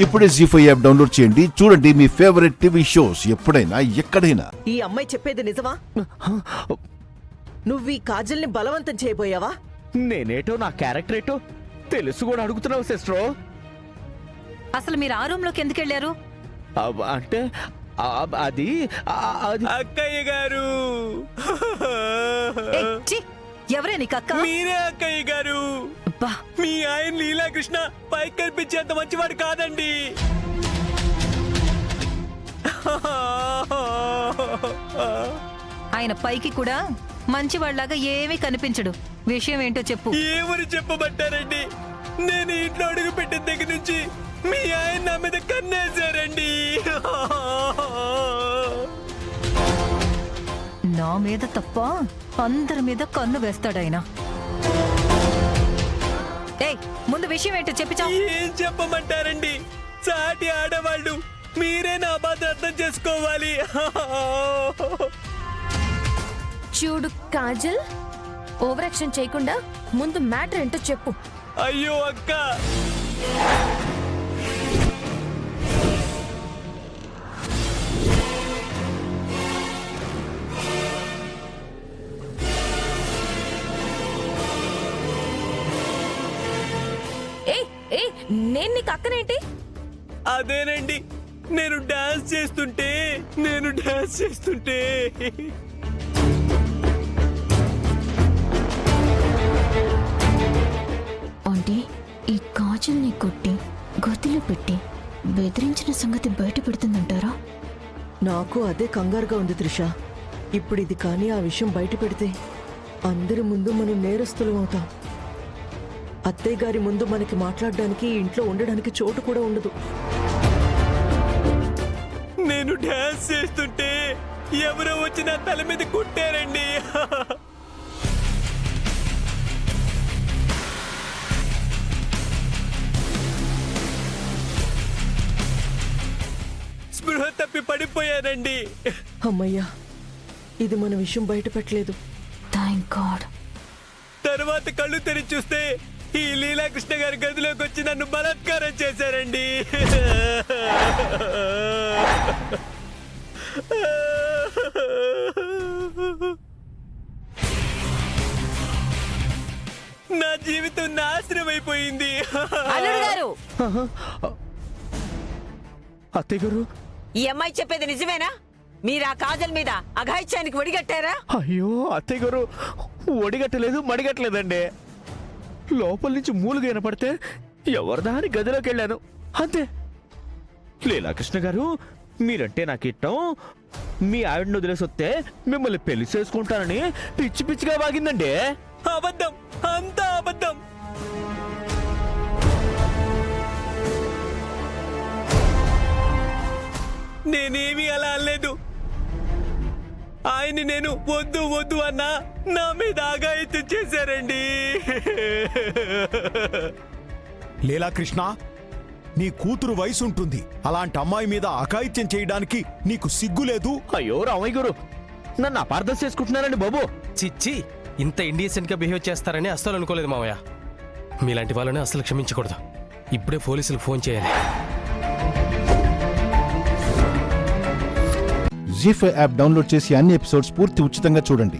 ఇప్పుడే జీ5 app download చేయండి. చూడండి మీ ఫేవరెట్ టీవీ షోస్ ఎప్పుడైనా ఎక్కడైనా. ఈ అమ్మాయి చెప్పేది నిజమా? నువ్వు ఈ కాజల్ని బలవంతం చేయబోయావా? నేనేటో నా క్యారెక్టర్ ఏటో తెలుసు కూడా అడుగుతున్నావు సిస్టర్. అసలు మీరు ఆ రూమ్ లోకి ఎందుకు వెళ్ళారు? అంటే అది అక్కయ్య గారు, ఎవరే నీకు అక్క? మీరే అక్కయ్య గారు. మీ ఆయన లీలాకృష్ణ పైకి కనిపించేంత మంచివాడు కాదండి. ఆయన పైకి కూడా మంచివాళ్లాగా ఏమీ కనిపించడు. విషయం ఏంటో చెప్పు. ఏమని చెప్పబట్టారండి? నేను ఇంట్లో అడుగు పెట్టిన దగ్గర నుంచి మీ ఆయన నా మీద కన్నేశారండి. నా మీద తప్ప అందరి మీద కన్ను వేస్తాడాయన. ఏయ్, ముందు విషయం ఏంటో చెప్పిచావు. ఏం చెప్పమంటారండి? సాటి ఆడవాళ్ళు మీరే నా బాధ అర్థం చేసుకోవాలి. చూడు కాజల్, ఓవర్ యాక్షన్ చేయకుండా ముందు మ్యాటర్ ఏంటో చెప్పు. అయ్యో అక్క, నేను నీకు అక్కనేంటి? అదేనండి, నేను డాన్స్ చేస్తుంటే అంటే ఈ కాజల్ని కొట్టి గదిలో పెట్టి బెదిరించిన సంగతి బయట పెడుతుందంటారా? నాకు అదే కంగారుగా ఉంది త్రిష. ఇప్పుడు ఇది కానీ ఆ విషయం బయట పెడితే అందరి ముందు మనం నేరస్తులం అవుతాం. అత్తయ్య గారి ముందు మనకి మాట్లాడడానికి, ఇంట్లో ఉండడానికి చోటు కూడా ఉండదు. నేను డాన్స్ చేస్తుంటే ఎవరో వచ్చి నా తల మీద కుట్టారండి. స్పృహ తప్పి పడిపోయానండి. అమ్మయ్యా, ఇది మన విషయం బయట పెట్టలేదు. Thank God. తర్వాత కళ్ళు తెరిచి చూస్తే ఈ లీలాకృష్ణ గారి గదిలోకి వచ్చి నన్ను బలాత్కారం చేశారండి. నా జీవితం నాశనం అయిపోయింది. అల్లుడు గారు, అత్తయ్య గారు, ఈ అమ్మాయి చెప్పేది నిజమేనా? మీరు ఆ కాజల్ మీద అఘాయిత్యానికి ఒడిగట్టారా? అయ్యో అత్తయ్య గారు, ఒడిగట్టలేదు మడిగట్టలేదండి. లోపల నుంచి మూలుగా వినపడితే ఎవరిదాని గదిలోకి వెళ్ళాను, అంతే. లీలాకృష్ణ గారు, మీరంటే నాకు ఇష్టం, మీ ఆవిడని వదిలేసి వస్తే మిమ్మల్ని పెళ్లి చేసుకుంటానని పిచ్చి పిచ్చిగా వాగిందండి. అబద్ధం, అంతా అబద్ధం. నేనేమీ అలా అనలేదు. ఆయన్ని నేను వద్దు వద్దు అన్నా నా మీద ఆగాయితీ చేశారండి. లీలాకృష్ణ, నీ కూతురు వయసు ఉంటుంది, అలాంటి అమ్మాయి మీద అఘాయిత్యం చేయడానికి నీకు సిగ్గులేదు? అయ్యో రామయ్య గారు, నన్ను అపార్థం చేసుకుంటున్నారండి బాబు. చిచ్చి, ఇంత ఇండియసెంట్ గా బిహేవ్ చేస్తారని అస్సలు అనుకోలేదు మావయ్య. మీలాంటి వాళ్ళని అస్సలు క్షమించకూడదు. ఇప్పుడే పోలీసులకు ఫోన్ చేయాలి. జీ5 యాప్ డౌన్లోడ్ చేసి అన్ని ఎపిసోడ్స్ పూర్తి ఉచితంగా చూడండి.